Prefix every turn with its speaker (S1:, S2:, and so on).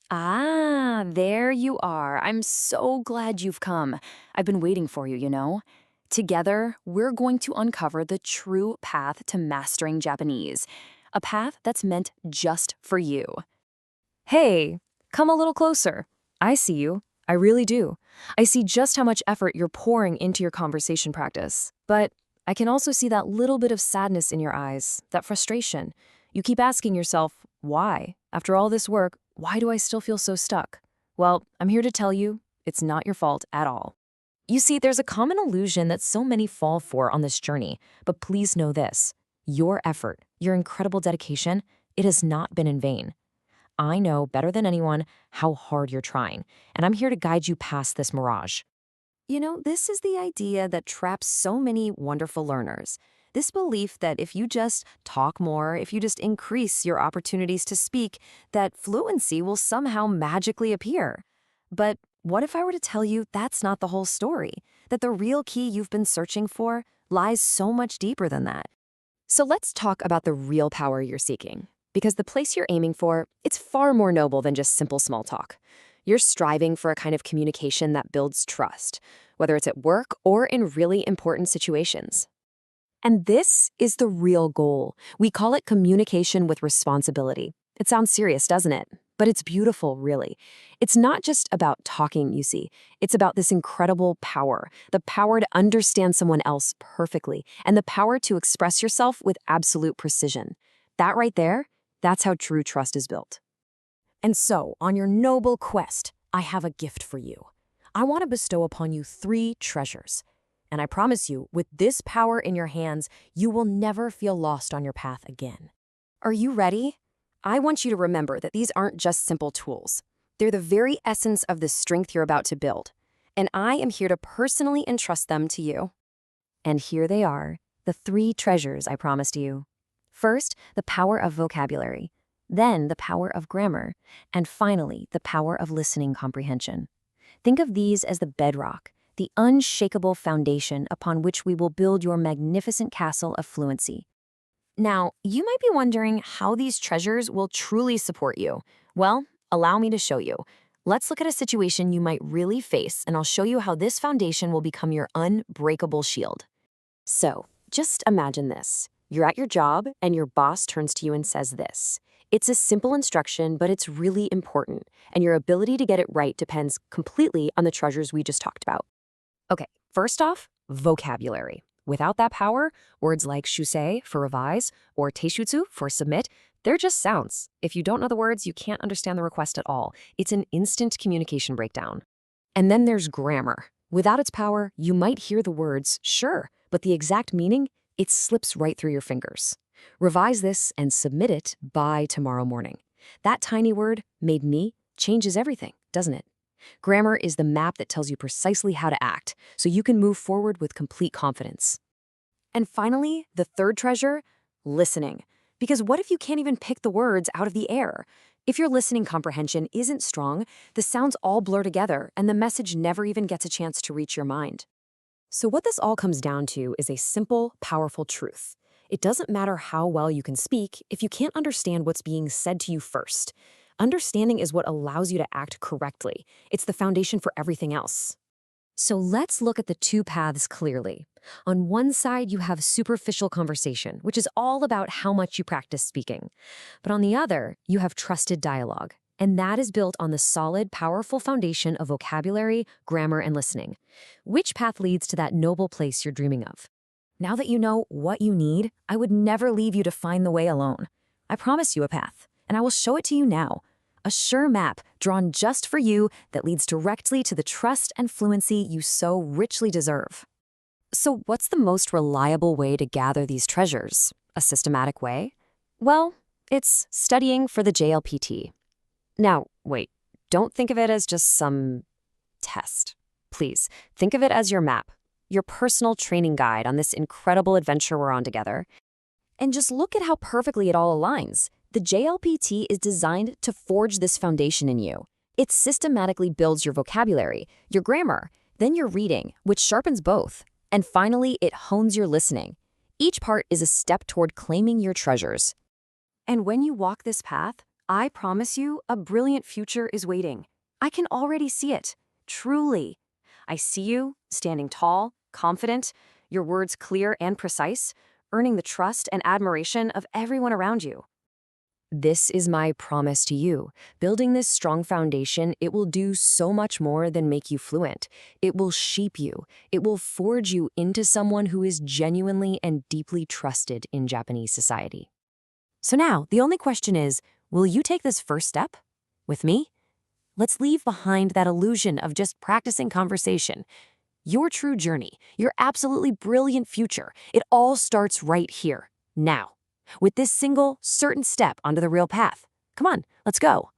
S1: Ah, there you are. I'm so glad you've come. I've been waiting for you. Together, we're going to uncover the true path to mastering Japanese, a path that's meant just for you.
S2: Hey, come a little closer. I see you. I really do. I see just how much effort you're pouring into your conversation practice. But I can also see that little bit of sadness in your eyes, that frustration. You keep asking yourself, why? After all this work, why do I still feel so stuck? Well, I'm here to tell you, it's not your fault at all. You see, there's a common illusion that so many fall for on this journey, but please know this. Your effort, your incredible dedication, it has not been in vain. I know better than anyone how hard you're trying, and I'm here to guide you past this mirage. This is the idea that traps so many wonderful learners. This belief that if you just talk more, if you just increase your opportunities to speak, that fluency will somehow magically appear. But what if I were to tell you that's not the whole story? That the real key you've been searching for lies so much deeper than that. So let's talk about the real power you're seeking. Because the place you're aiming for, it's far more noble than just simple small talk. You're striving for a kind of communication that builds trust, whether it's at work or in really important situations. And this is the real goal. We call it communication with responsibility. It sounds serious, doesn't it? But it's beautiful, really. It's not just about talking, you see. It's about this incredible power, the power to understand someone else perfectly, and the power to express yourself with absolute precision. That right there, that's how true trust is built. And so, on your noble quest, I have a gift for you. I want to bestow upon you 3 treasures. And I promise you, with this power in your hands, you will never feel lost on your path again. Are you ready? I want you to remember that these aren't just simple tools. They're the very essence of the strength you're about to build. And I am here to personally entrust them to you. And here they are, the 3 treasures I promised you. First, the power of vocabulary. Then, the power of grammar. And finally, the power of listening comprehension. Think of these as the bedrock, the unshakable foundation upon which we will build your magnificent castle of fluency. Now, you might be wondering how these treasures will truly support you. Well, allow me to show you. Let's look at a situation you might really face, and I'll show you how this foundation will become your unbreakable shield. So, just imagine this. You're at your job, and your boss turns to you and says this. It's a simple instruction, but it's really important, and your ability to get it right depends completely on the treasures we just talked about. Okay, first off, vocabulary. Without that power, words like shusei for revise or teishutsu for submit, they're just sounds. If you don't know the words, you can't understand the request at all. It's an instant communication breakdown. And then there's grammar. Without its power, you might hear the words, sure, but the exact meaning, it slips right through your fingers. Revise this and submit it by tomorrow morning. That tiny word, made me, changes everything, doesn't it? Grammar is the map that tells you precisely how to act, so you can move forward with complete confidence. And finally, the third treasure, listening. Because what if you can't even pick the words out of the air? If your listening comprehension isn't strong, the sounds all blur together and the message never even gets a chance to reach your mind. So what this all comes down to is a simple, powerful truth. It doesn't matter how well you can speak if you can't understand what's being said to you first. Understanding is what allows you to act correctly. It's the foundation for everything else. So let's look at the 2 paths clearly. On one side, you have superficial conversation, which is all about how much you practice speaking. But on the other, you have trusted dialogue. And that is built on the solid, powerful foundation of vocabulary, grammar, and listening. Which path leads to that noble place you're dreaming of? Now that you know what you need, I would never leave you to find the way alone. I promise you a path, and I will show it to you now. A sure map drawn just for you that leads directly to the trust and fluency you so richly deserve. So what's the most reliable way to gather these treasures? A systematic way? Well, it's studying for the JLPT. Now, wait, don't think of it as just some test. Please, think of it as your map, your personal training guide on this incredible adventure we're on together. And just look at how perfectly it all aligns. The JLPT is designed to forge this foundation in you. It systematically builds your vocabulary, your grammar, then your reading, which sharpens both. And finally, it hones your listening. Each part is a step toward claiming your treasures. And when you walk this path, I promise you, a brilliant future is waiting. I can already see it. Truly. I see you, standing tall, confident, your words clear and precise, earning the trust and admiration of everyone around you. This is my promise to you. Building this strong foundation, it will do so much more than make you fluent. It will shape you. It will forge you into someone who is genuinely and deeply trusted in Japanese society. So now, the only question is, will you take this first step? With me? Let's leave behind that illusion of just practicing conversation. Your true journey, your absolutely brilliant future, it all starts right here, now, with this single, certain step onto the real path. Come on, let's go.